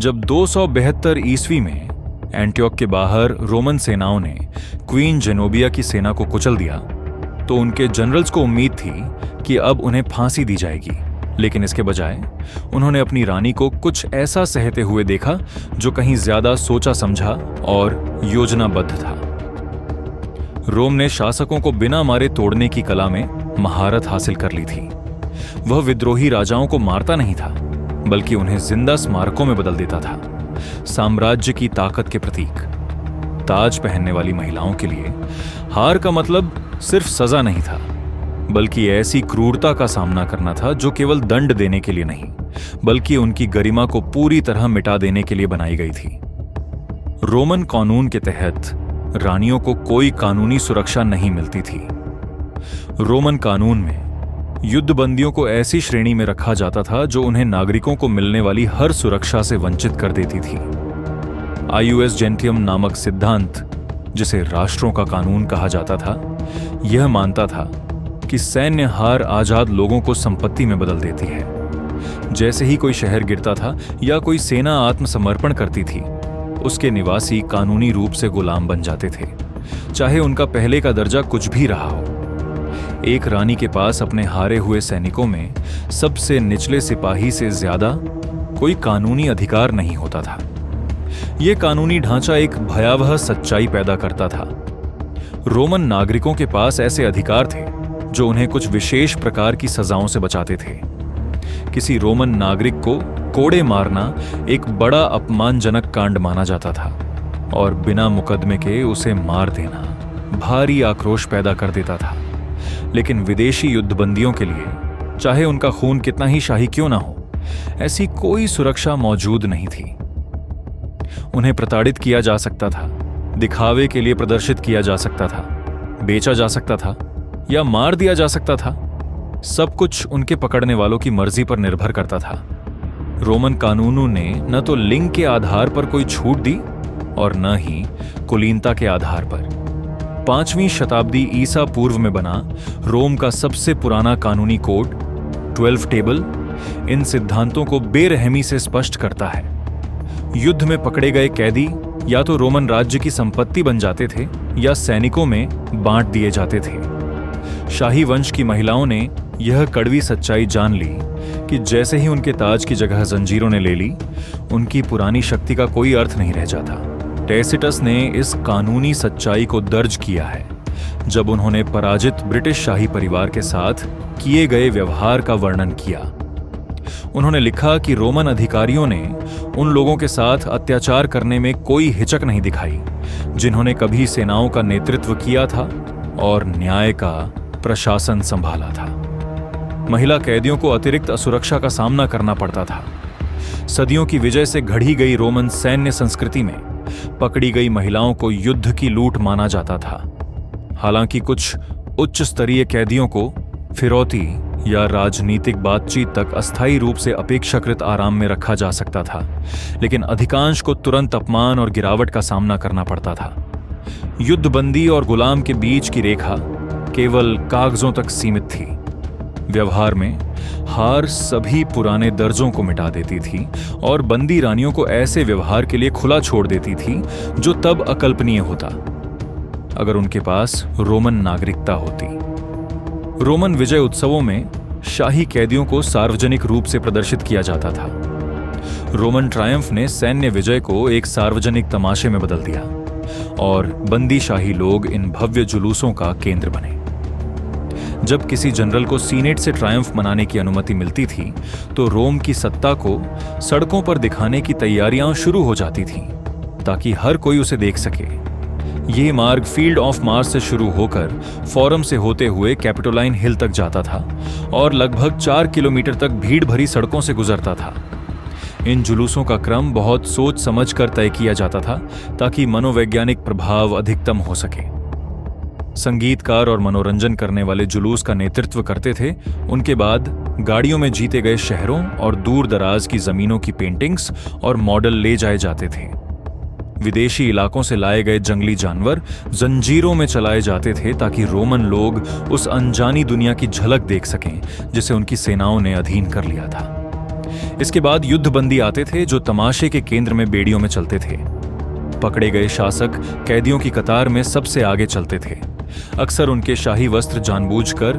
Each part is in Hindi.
जब 272 ईस्वी में एंटियोक के बाहर रोमन सेनाओं ने क्वीन जेनोबिया की सेना को कुचल दिया, तो उनके जनरल्स को उम्मीद थी कि अब उन्हें फांसी दी जाएगी। लेकिन इसके बजाय उन्होंने अपनी रानी को कुछ ऐसा सहते हुए देखा जो कहीं ज्यादा सोचा समझा और योजनाबद्ध था। रोम ने शासकों को बिना मारे तोड़ने की कला में महारत हासिल कर ली थी। वह विद्रोही राजाओं को मारता नहीं था, बल्कि उन्हें जिंदा स्मारकों में बदल देता था। साम्राज्य की ताकत के प्रतीक ताज पहनने वाली महिलाओं के लिए हार का मतलब सिर्फ सजा नहीं था, बल्कि ऐसी क्रूरता का सामना करना था जो केवल दंड देने के लिए नहीं, बल्कि उनकी गरिमा को पूरी तरह मिटा देने के लिए बनाई गई थी। रोमन कानून के तहत रानियों को कोई कानूनी सुरक्षा नहीं मिलती थी। रोमन कानून में युद्धबंदियों को ऐसी श्रेणी में रखा जाता था जो उन्हें नागरिकों को मिलने वाली हर सुरक्षा से वंचित कर देती थी। आइयुएस जेंटियम नामक सिद्धांत, जिसे राष्ट्रों का कानून कहा जाता था, यह मानता था कि सैन्य हार आजाद लोगों को संपत्ति में बदल देती है। जैसे ही कोई शहर गिरता था या कोई सेना आत्मसमर्पण करती थी, उसके निवासी कानूनी रूप से गुलाम बन जाते थे, चाहे उनका पहले का दर्जा कुछ भी रहा हो। एक रानी के पास अपने हारे हुए सैनिकों में सबसे निचले सिपाही से ज्यादा कोई कानूनी अधिकार नहीं होता था। यह कानूनी ढांचा एक भयावह सच्चाई पैदा करता था। रोमन नागरिकों के पास ऐसे अधिकार थे जो उन्हें कुछ विशेष प्रकार की सजाओं से बचाते थे। किसी रोमन नागरिक को कोड़े मारना एक बड़ा अपमानजनक कांड माना जाता था, और बिना मुकदमे के उसे मार देना भारी आक्रोश पैदा कर देता था। लेकिन विदेशी युद्धबंदियों के लिए, चाहे उनका खून कितना ही शाही क्यों ना हो, ऐसी कोई सुरक्षा मौजूद नहीं थी। उन्हें प्रताड़ित किया जा सकता था, दिखावे के लिए प्रदर्शित किया जा सकता था, बेचा जा सकता था या मार दिया जा सकता था। सब कुछ उनके पकड़ने वालों की मर्जी पर निर्भर करता था। रोमन कानूनों ने न तो लिंग के आधार पर कोई छूट दी और न ही कुलीनता के आधार पर। 5वीं शताब्दी ईसा पूर्व में बना रोम का सबसे पुराना कानूनी कोड 12 टेबल इन सिद्धांतों को बेरहमी से स्पष्ट करता है। युद्ध में पकड़े गए कैदी या तो रोमन राज्य की संपत्ति बन जाते थे या सैनिकों में बांट दिए जाते थे। शाही वंश की महिलाओं ने यह कड़वी सच्चाई जान ली कि जैसे ही उनके ताज की जगह जंजीरों ने ले ली, उनकी पुरानी शक्ति का कोई अर्थ नहीं रह जाता। टैसिटस ने इस कानूनी सच्चाई को दर्ज किया है जब उन्होंने पराजित ब्रिटिश शाही परिवार के साथ किए गए व्यवहार का वर्णन किया। उन्होंने लिखा कि रोमन अधिकारियों ने उन लोगों के साथ अत्याचार करने में कोई हिचक नहीं दिखाई जिन्होंने कभी सेनाओं का नेतृत्व किया था और न्याय का प्रशासन संभाला था। महिला कैदियों को अतिरिक्त असुरक्षा का सामना करना पड़ता था। सदियों की विजय से घड़ी गई रोमन सैन्य संस्कृति में पकड़ी गई महिलाओं को युद्ध की लूट माना जाता था। हालांकि कुछ उच्च स्तरीय कैदियों को फिरौती या राजनीतिक बातचीत तक अस्थायी रूप से अपेक्षाकृत आराम में रखा जा सकता था, लेकिन अधिकांश को तुरंत अपमान और गिरावट का सामना करना पड़ता था। युद्धबंदी और गुलाम के बीच की रेखा केवल कागजों तक सीमित थी। व्यवहार में हार सभी पुराने दर्जों को मिटा देती थी और बंदी रानियों को ऐसे व्यवहार के लिए खुला छोड़ देती थी जो तब अकल्पनीय होता अगर उनके पास रोमन नागरिकता होती। रोमन विजय उत्सवों में शाही कैदियों को सार्वजनिक रूप से प्रदर्शित किया जाता था। रोमन ट्रायम्फ ने सैन्य विजय को एक सार्वजनिक तमाशे में बदल दिया और बंदी शाही लोग इन भव्य जुलूसों का केंद्र बने। जब किसी जनरल को सीनेट से ट्रायम्फ मनाने की अनुमति मिलती थी तो रोम की सत्ता को सड़कों पर दिखाने की तैयारियां शुरू हो जाती थीं ताकि हर कोई उसे देख सके। यह मार्ग फील्ड ऑफ मार्स से शुरू होकर फोरम से होते हुए कैपिटोलाइन हिल तक जाता था और लगभग 4 किलोमीटर तक भीड़ भरी सड़कों से गुजरता था। इन जुलूसों का क्रम बहुत सोच समझ कर तय किया जाता था ताकि मनोवैज्ञानिक प्रभाव अधिकतम हो सके। संगीतकार और मनोरंजन करने वाले जुलूस का नेतृत्व करते थे। उनके बाद गाड़ियों में जीते गए शहरों और दूर दराज की जमीनों की पेंटिंग्स और मॉडल ले जाए जाते थे। विदेशी इलाकों से लाए गए जंगली जानवर जंजीरों में चलाए जाते थे ताकि रोमन लोग उस अनजानी दुनिया की झलक देख सकें जिसे उनकी सेनाओं ने अधीन कर लिया था। इसके बाद युद्धबंदी आते थे जो तमाशे के केंद्र में बेड़ियों में चलते थे। पकड़े गए शासक कैदियों की कतार में सबसे आगे चलते थे। अक्सर उनके शाही वस्त्र जानबूझकर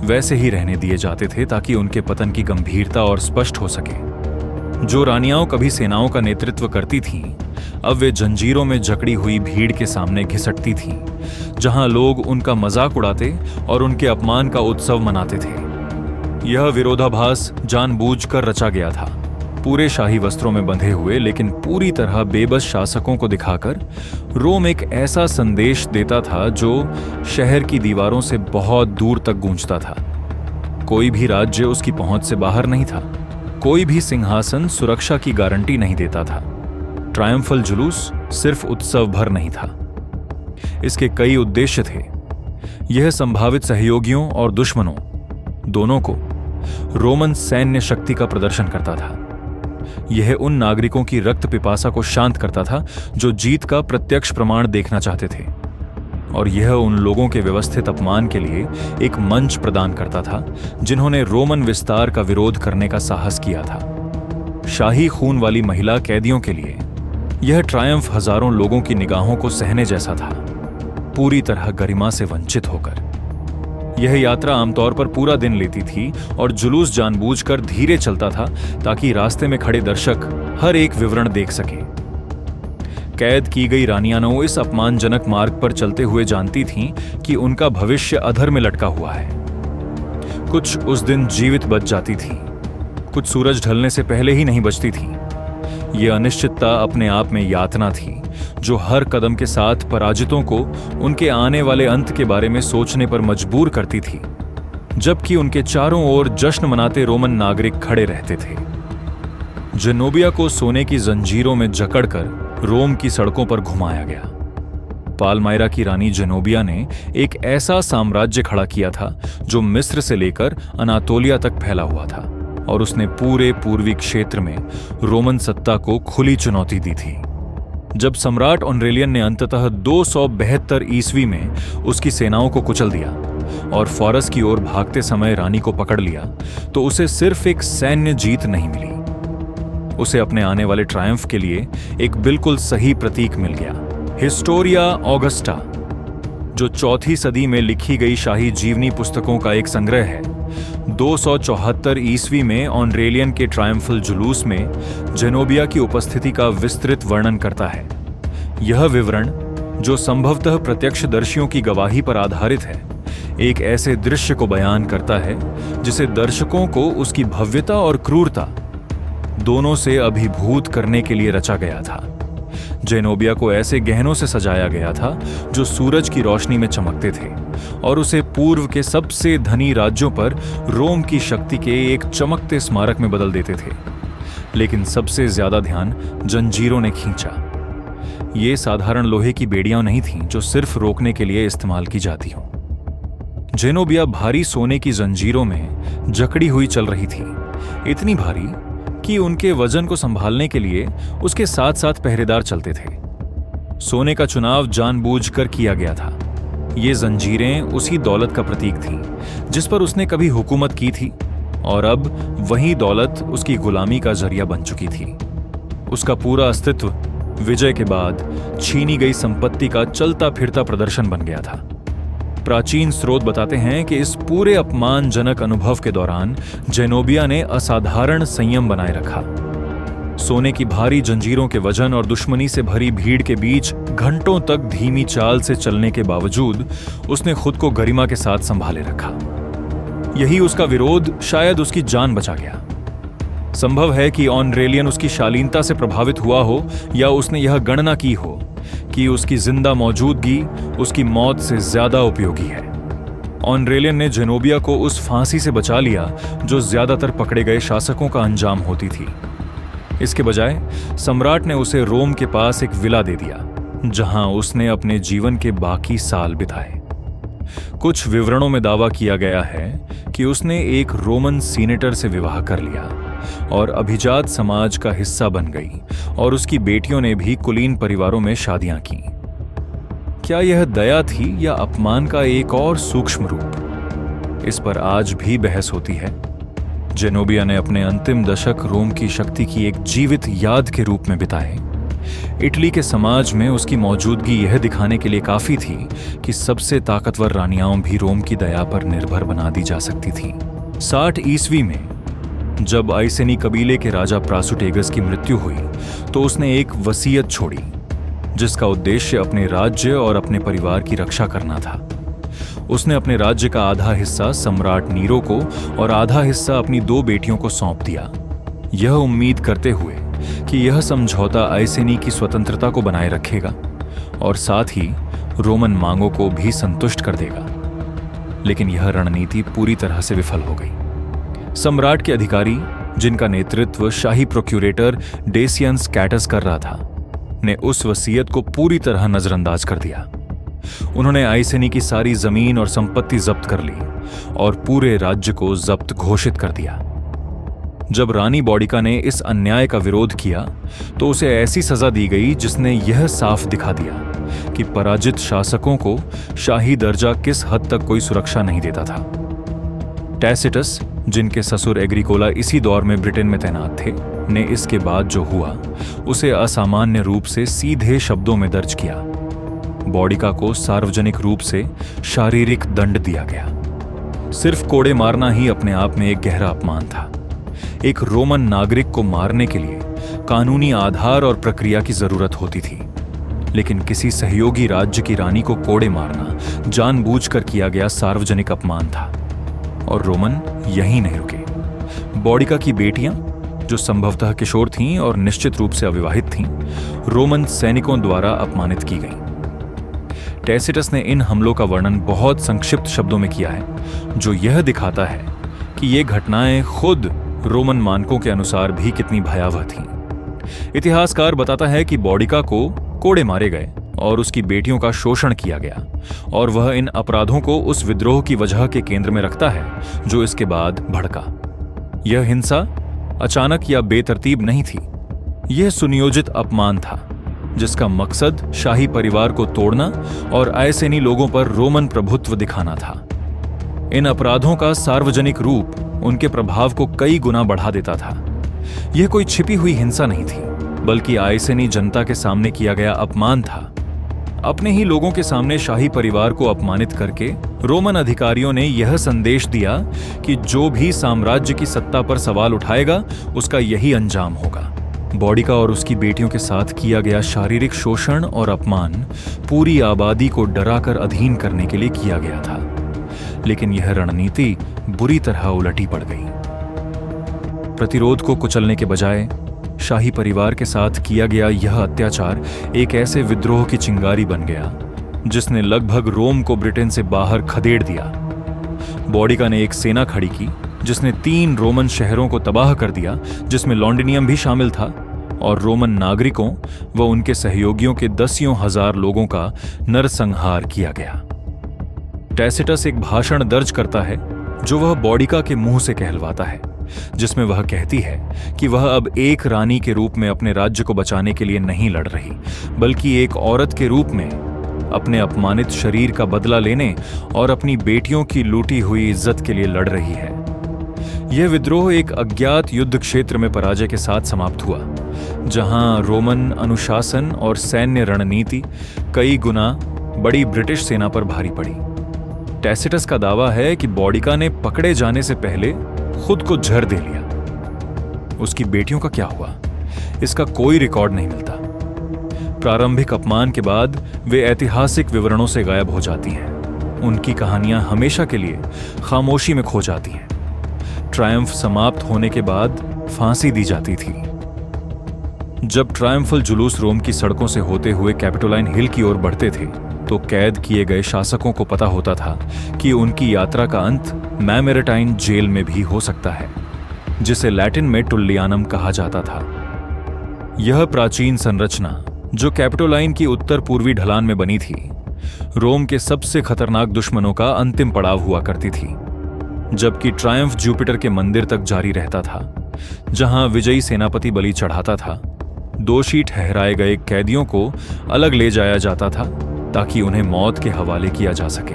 वैसे ही रहने दिए जाते थे ताकि उनके पतन की गंभीरता और स्पष्ट हो सके। जो रानियां कभी सेनाओं का नेतृत्व करती थीं, अब वे जंजीरों में जकड़ी हुई भीड़ के सामने घिसटती थीं, जहां लोग उनका मजाक उड़ाते और उनके अपमान का उत्सव मनाते थे। यह विरोधाभास जानबूझकर रचा गया था, पूरे शाही वस्त्रों में बंधे हुए लेकिन पूरी तरह बेबस शासकों को दिखाकर रोम एक ऐसा संदेश देता था जो शहर की दीवारों से बहुत दूर तक गूंजता था। कोई भी राज्य उसकी पहुंच से बाहर नहीं था, कोई भी सिंहासन सुरक्षा की गारंटी नहीं देता था। ट्रायम्फल जुलूस सिर्फ उत्सव भर नहीं था, इसके कई उद्देश्य थे। यह संभावित सहयोगियों और दुश्मनों दोनों को रोमन सैन्य शक्ति का प्रदर्शन करता था। यह उन नागरिकों की रक्त पिपासा को शांत करता था जो जीत का प्रत्यक्ष प्रमाण देखना चाहते थे, और यह उन लोगों के व्यवस्थित अपमान के लिए एक मंच प्रदान करता था जिन्होंने रोमन विस्तार का विरोध करने का साहस किया था। शाही खून वाली महिला कैदियों के लिए यह ट्रायम्फ हजारों लोगों की निगाहों को सहने जैसा था, पूरी तरह गरिमा से वंचित होकर। यह यात्रा आमतौर पर पूरा दिन लेती थी और जुलूस जानबूझकर धीरे चलता था ताकि रास्ते में खड़े दर्शक हर एक विवरण देख सके। कैद की गई रानियां इस अपमानजनक मार्ग पर चलते हुए जानती थीं कि उनका भविष्य अधर में लटका हुआ है। कुछ उस दिन जीवित बच जाती थीं, कुछ सूरज ढलने से पहले ही नहीं बचती थीं। यह अनिश्चितता अपने आप में यातना थी जो हर कदम के साथ पराजितों को उनके आने वाले अंत के बारे में सोचने पर मजबूर करती थी, जबकि उनके चारों ओर जश्न मनाते रोमन नागरिक खड़े रहते थे। जेनोबिया को सोने की जंजीरों में जकड़कर रोम की सड़कों पर घुमाया गया। पालमायरा की रानी जेनोबिया ने एक ऐसा साम्राज्य खड़ा किया था जो मिस्र से लेकर अनातोलिया तक फैला हुआ था, और उसने पूरे पूर्वी क्षेत्र में रोमन सत्ता को खुली चुनौती दी थी। जब सम्राट ऑनरेलियन ने अंततः 272 ईस्वी में उसकी सेनाओं को कुचल दिया और फॉरस की ओर भागते समय रानी को पकड़ लिया, तो उसे सिर्फ एक सैन्य जीत नहीं मिली, उसे अपने आने वाले ट्रायम्फ के लिए एक बिल्कुल सही प्रतीक मिल गया। हिस्टोरिया ऑगस्टा, जो 4वीं सदी में लिखी गई शाही जीवनी पुस्तकों का एक संग्रह है, 274 ईस्वी में ऑनरेलियन के ट्रायम्फल जुलूस में जेनोबिया की उपस्थिति का विस्तृत वर्णन करता है। यह विवरण, जो संभवतः प्रत्यक्षदर्शियों की गवाही पर आधारित है, एक ऐसे दृश्य को बयान करता है जिसे दर्शकों को उसकी भव्यता और क्रूरता दोनों से अभिभूत करने के लिए रचा गया था। जेनोबिया को ऐसे गहनों से सजाया गया था जो सूरज की रोशनी में चमकते थे और उसे पूर्व के सबसे धनी राज्यों पर रोम की शक्ति के एक चमकते स्मारक में बदल देते थे। लेकिन सबसे ज्यादा ध्यान जंजीरों ने खींचा। ये साधारण लोहे की बेड़ियां नहीं थीं जो सिर्फ रोकने के लिए इस्तेमाल की जाती हों। जेनोबिया भारी सोने की जंजीरों में जकड़ी हुई चल रही थी, इतनी भारी कि उनके वजन को संभालने के लिए उसके साथ साथ पहरेदार चलते थे। सोने का चुनाव जानबूझकर किया गया था। ये जंजीरें उसी दौलत का प्रतीक थीं जिस पर उसने कभी हुकूमत की थी, और अब वही दौलत उसकी गुलामी का जरिया बन चुकी थी। उसका पूरा अस्तित्व विजय के बाद छीनी गई संपत्ति का चलता फिरता प्रदर्शन बन गया था। प्राचीन स्रोत बताते हैं कि इस पूरे अपमानजनक अनुभव के दौरान जेनोबिया ने असाधारण संयम बनाए रखा। सोने की भारी जंजीरों के वजन और दुश्मनी से भरी भीड़ के बीच घंटों तक धीमी चाल से चलने के बावजूद उसने खुद को गरिमा के साथ संभाले रखा। यही उसका विरोध शायद उसकी जान बचा गया। संभव है कि ऑनरेलियन उसकी शालीनता से प्रभावित हुआ हो, या उसने यह गणना की हो कि उसकी जिंदा मौजूदगी उसकी मौत से ज्यादा उपयोगी है। ऑनरेलियन ने जेनोबिया को उस फांसी से बचा लिया जो ज्यादातर पकड़े गए शासकों का अंजाम होती थी। इसके बजाय सम्राट ने उसे रोम के पास एक विला दे दिया जहां उसने अपने जीवन के बाकी साल बिताए। कुछ विवरणों में दावा किया गया है कि उसने एक रोमन सीनेटर से विवाह कर लिया और अभिजात समाज का हिस्सा बन गई, और उसकी बेटियों ने भी कुलीन परिवारों में शादियां की। क्या यह दया थी या अपमान का एक और सूक्ष्म रूप? इस पर आज भी बहस होती है। जेनोबिया ने अपने अंतिम दशक रोम की शक्ति की एक जीवित याद के रूप में बिताए। इटली के समाज में उसकी मौजूदगी यह दिखाने के लिए काफी थी कि सबसे ताकतवर रानियां भी रोम की दया पर निर्भर बना दी जा सकती थीं। 60 ईस्वी में जब आइसेनी कबीले के राजा प्रासुटेगस की मृत्यु हुई तो उसने एक वसीयत छोड़ी जिसका उद्देश्य अपने राज्य और अपने परिवार की रक्षा करना था। उसने अपने राज्य का आधा हिस्सा सम्राट नीरो को और आधा हिस्सा अपनी 2 बेटियों को सौंप दिया, यह उम्मीद करते हुए कि यह समझौता आइसेनी की स्वतंत्रता को बनाए रखेगा और साथ ही रोमन मांगों को भी संतुष्ट कर देगा। लेकिन यह रणनीति पूरी तरह से विफल हो गई। सम्राट के अधिकारी, जिनका नेतृत्व शाही प्रोक्यूरेटर डेसियन स्कैटस कर रहा था, ने उस वसीयत को पूरी तरह नजरअंदाज कर दिया। उन्होंने आइसेनी की सारी जमीन और संपत्ति जब्त कर ली और पूरे राज्य को जब्त घोषित कर दिया। जब रानी बौडिका ने इस अन्याय का विरोध किया तो उसे ऐसी सजा दी गई जिसने यह साफ दिखा दिया कि पराजित शासकों को शाही दर्जा किस हद तक कोई सुरक्षा नहीं देता था। टैसिटस, जिनके ससुर एग्रिकोला इसी दौर में ब्रिटेन में तैनात थे, ने इसके बाद जो हुआ उसे असामान्य रूप से सीधे शब्दों में दर्ज किया। बौडिका को सार्वजनिक रूप से शारीरिक दंड दिया गया। सिर्फ कोड़े मारना ही अपने आप में एक गहरा अपमान था। एक रोमन नागरिक को मारने के लिए कानूनी आधार और प्रक्रिया की जरूरत होती थी, लेकिन किसी सहयोगी राज्य की रानी को कोड़े मारना जानबूझकर किया गया सार्वजनिक अपमान था। और रोमन यहीं नहीं रुके। बौडिका की बेटियां, जो संभवतः किशोर थीं और निश्चित रूप से अविवाहित थीं, रोमन सैनिकों द्वारा अपमानित की गईं। टैसिटस ने इन हमलों का वर्णन बहुत संक्षिप्त शब्दों में किया है, जो यह दिखाता है कि ये घटनाएं खुद रोमन मानकों के अनुसार भी कितनी भयावह थीं। इतिहासकार बताता है कि बौडिका को कोड़े मारे गए और उसकी बेटियों का शोषण किया गया, और वह इन अपराधों को उस विद्रोह की वजह के केंद्र में रखता है जो इसके बाद भड़का। यह हिंसा अचानक या बेतरतीब नहीं थी, यह सुनियोजित अपमान था जिसका मकसद शाही परिवार को तोड़ना और आइसेनी लोगों पर रोमन प्रभुत्व दिखाना था। इन अपराधों का सार्वजनिक रूप उनके प्रभाव को कई गुना बढ़ा देता था। यह कोई छिपी हुई हिंसा नहीं थी, बल्कि आइसेनी जनता के सामने किया गया अपमान था। अपने ही लोगों के सामने शाही परिवार को अपमानित करके रोमन अधिकारियों ने यह संदेश दिया कि जो भी साम्राज्य की सत्ता पर सवाल उठाएगा उसका यही अंजाम होगा। बौडिका और उसकी बेटियों के साथ किया गया शारीरिक शोषण और अपमान पूरी आबादी को डराकर अधीन करने के लिए किया गया था, लेकिन यह रणनीति बुरी तरह उलटी पड़ गई। प्रतिरोध को कुचलने के बजाय शाही परिवार के साथ किया गया यह अत्याचार एक ऐसे विद्रोह की चिंगारी बन गया जिसने लगभग रोम को ब्रिटेन से बाहर खदेड़ दिया। बौडिका ने एक सेना खड़ी की जिसने 3 रोमन शहरों को तबाह कर दिया, जिसमें लॉन्डिनियम भी शामिल था, और रोमन नागरिकों व उनके सहयोगियों के 10,000 लोगों का नरसंहार किया गया। टैसिटस एक भाषण दर्ज करता है जो वह बौडिका के मुंह से कहलवाता है, जिसमें वह कहती है कि वह अब एक रानी के रूप में अपने राज्य को बचाने के लिए नहीं लड़ रही, बल्कि एक औरत के रूप में अपने अपमानित शरीर का बदला लेने और अपनी बेटियों की लूटी हुई इज्जत के लिए लड़ रही है। यह विद्रोह एक अज्ञात युद्ध क्षेत्र में पराजय के साथ समाप्त हुआ, जहां रोमन अनुशासन और सैन्य रणनीति कई गुना बड़ी ब्रिटिश सेना पर भारी पड़ी। टैसिटस का दावा है कि बौडिका ने पकड़े जाने से पहले खुद को जहर दे लिया। उसकी बेटियों का क्या हुआ, इसका कोई रिकॉर्ड नहीं मिलता। प्रारंभिक अपमान के बाद वे ऐतिहासिक विवरणों से गायब हो जाती हैं। उनकी कहानियां हमेशा के लिए खामोशी में खो जाती हैं। ट्रायम्फ समाप्त होने के बाद फांसी दी जाती थी। जब ट्रायम्फल जुलूस रोम की सड़कों से होते हुए कैपिटोलाइन हिल की ओर बढ़ते थे, तो कैद किए गए शासकों को पता होता था कि उनकी यात्रा का अंत मैमेरेटाइन जेल में भी हो सकता है, जिसे लैटिन में टुल्लियानम कहा जाता था। यह प्राचीन संरचना, जो कैपिटोलाइन की उत्तर पूर्वी ढलान में बनी थी, रोम के सबसे खतरनाक दुश्मनों का अंतिम पड़ाव हुआ करती थी, जबकि ट्रायम्फ जुपिटर के मंदिर तक जारी रहता था, जहां विजयी सेनापति बलि चढ़ाता था। दोषी ठहराए गए कैदियों को अलग ले जाया जाता था ताकि उन्हें मौत के हवाले किया जा सके।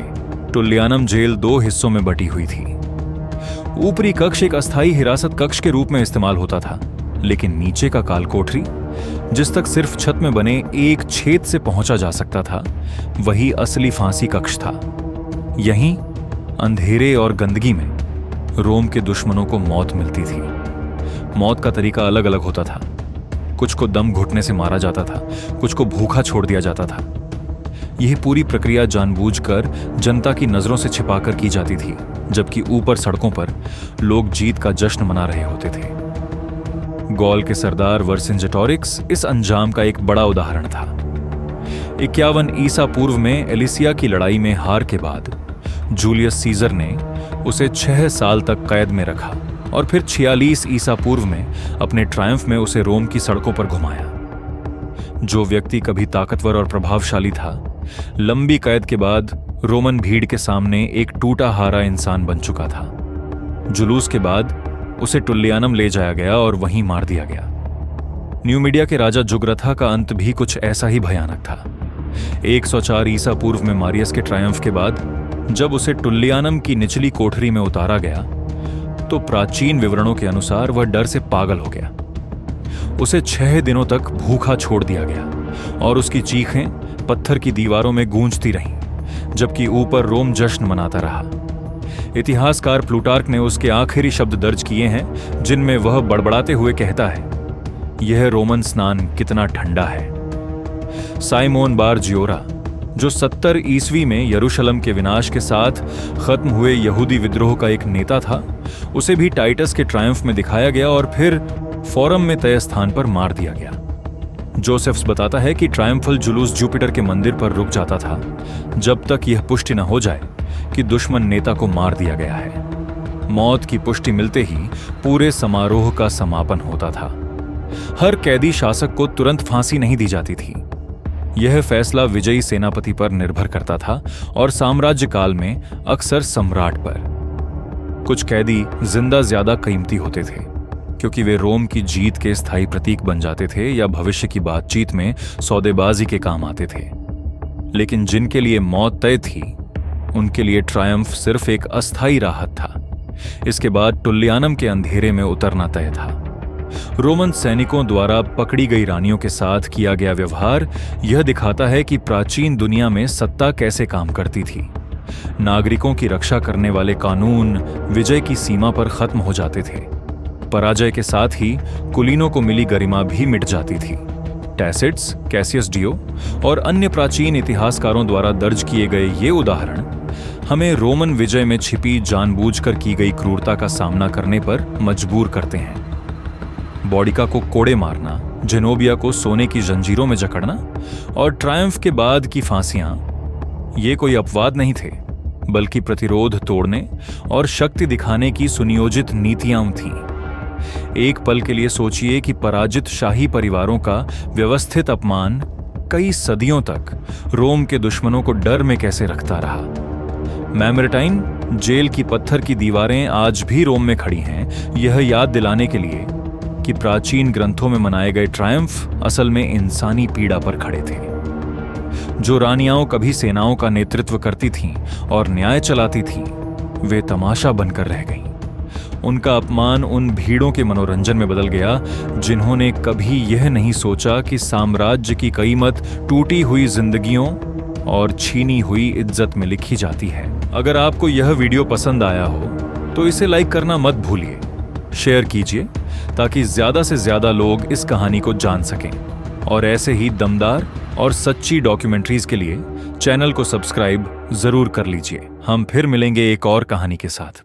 टुल्लियानम जेल 2 हिस्सों में बटी हुई थी। ऊपरी कक्ष एक अस्थायी हिरासत कक्ष के रूप में इस्तेमाल होता था, लेकिन नीचे का काल कोठरी, जिस तक सिर्फ छत में बने एक छेद से पहुंचा जा सकता था, वही असली फांसी कक्ष था। यहीं अंधेरे और गंदगी में रोम के दुश्मनों को मौत मिलती थी। मौत का तरीका अलग अलग होता था। कुछ को दम घुटने से मारा जाता था, कुछ को भूखा छोड़ दिया जाता था। यह पूरी प्रक्रिया जानबूझकर जनता की नजरों से छिपाकर की जाती थी, जबकि ऊपर सड़कों पर लोग जीत का जश्न मना रहे होते थे। गॉल के सरदार वर्सिंजेटोरिक्स इस अंजाम का एक बड़ा उदाहरण था। 51 ईसा पूर्व में एलिसिया की लड़ाई में हार के बाद जूलियस सीजर ने उसे 6 साल तक कैद में रखा और फिर 46 ईसा पूर्व में अपने ट्रायम्फ में उसे रोम की सड़कों पर घुमाया। जो व्यक्ति कभी ताकतवर और प्रभावशाली था, लंबी कैद के बाद रोमन भीड़ के सामने एक टूटा हारा इंसान बन चुका था। जुलूस के बाद उसे टुल्लियानम ले जाया गया और वहीं मार दिया गया। न्यूमीडिया के राजा जुगरथा का अंत भी कुछ ऐसा ही भयानक था। 104 ईसा पूर्व में मारियस के ट्रायम्फ के बाद जब उसे टुल्लियानम की निचली कोठरी में उतारा गया, तो प्राचीन विवरणों के अनुसार वह डर से पागल हो गया। उसे 6 दिनों तक भूखा छोड़ दिया गया और उसकी चीखें पत्थर की दीवारों में गूंजती रहीं, जबकि ऊपर रोम जश्न मनाता रहा। इतिहासकार प्लूटार्क ने उसके आखिरी शब्द दर्ज किए हैं, जिनमें वह बड़बड़ाते हुए कहता है, यह रोमन स्नान कितना ठंडा है। साइमोन बार जियोरा, जो 70 ईस्वी में यरूशलेम के विनाश के साथ खत्म हुए यहूदी विद्रोह का एक नेता था, उसे भी टाइटस के ट्रायम्फ में दिखाया गया और फिर फोरम में तय स्थान पर मार दिया गया। जोसेफ्स बताता है कि ट्रायम्फल जुलूस जुपिटर के मंदिर पर रुक जाता था जब तक यह पुष्टि न हो जाए कि दुश्मन नेता को मार दिया गया है। मौत की पुष्टि मिलते ही पूरे समारोह का समापन होता था। हर कैदी शासक को तुरंत फांसी नहीं दी जाती थी। यह फैसला विजयी सेनापति पर निर्भर करता था और साम्राज्य काल में अक्सर सम्राट पर। कुछ कैदी जिंदा ज्यादा कीमती होते थे, क्योंकि वे रोम की जीत के स्थायी प्रतीक बन जाते थे या भविष्य की बातचीत में सौदेबाजी के काम आते थे। लेकिन जिनके लिए मौत तय थी, उनके लिए ट्रायम्फ सिर्फ एक अस्थायी राहत था। इसके बाद टुल्लियानम के अंधेरे में उतरना तय था। रोमन सैनिकों द्वारा पकड़ी गई रानियों के साथ किया गया व्यवहार यह दिखाता है कि प्राचीन दुनिया में सत्ता कैसे काम करती थी। नागरिकों की रक्षा करने वाले कानून विजय की सीमा पर खत्म हो जाते थे। पराजय के साथ ही कुलीनों को मिली गरिमा भी मिट जाती थी। टैसिट्स, कैसियस डियो और अन्य प्राचीन इतिहासकारों द्वारा दर्ज किए गए ये उदाहरण हमें रोमन विजय में छिपी जानबूझकर की गई क्रूरता का सामना करने पर मजबूर करते हैं। बॉडिका को कोड़े मारना, जेनोबिया को सोने की जंजीरों में जकड़ना और ट्रायम्फ के बाद की फांसियां, ये कोई अपवाद नहीं थे, बल्कि प्रतिरोध तोड़ने और शक्ति दिखाने की सुनियोजित नीतियां थीं। एक पल के लिए सोचिए कि पराजित शाही परिवारों का व्यवस्थित अपमान कई सदियों तक रोम के दुश्मनों को डर में कैसे रखता रहा। मैमरेटाइन जेल की पत्थर की दीवारें आज भी रोम में खड़ी हैं, यह याद दिलाने के लिए कि प्राचीन ग्रंथों में मनाए गए ट्रायम्फ असल में इंसानी पीड़ा पर खड़े थे। जो रानियां कभी सेनाओं का नेतृत्व करती थीं और न्याय चलाती थीं, वे तमाशा बनकर रह गईं। उनका अपमान उन भीड़ों के मनोरंजन में बदल गया जिन्होंने कभी यह नहीं सोचा कि साम्राज्य की कीमत टूटी हुई जिंदगियों और छीनी हुई इज्जत में लिखी जाती है। अगर आपको यह वीडियो पसंद आया हो तो इसे लाइक करना मत भूलिए, शेयर कीजिए ताकि ज्यादा से ज्यादा लोग इस कहानी को जान सकें। और ऐसे ही दमदार और सच्ची डॉक्यूमेंट्रीज के लिए चैनल को सब्सक्राइब जरूर कर लीजिए। हम फिर मिलेंगे एक और कहानी के साथ।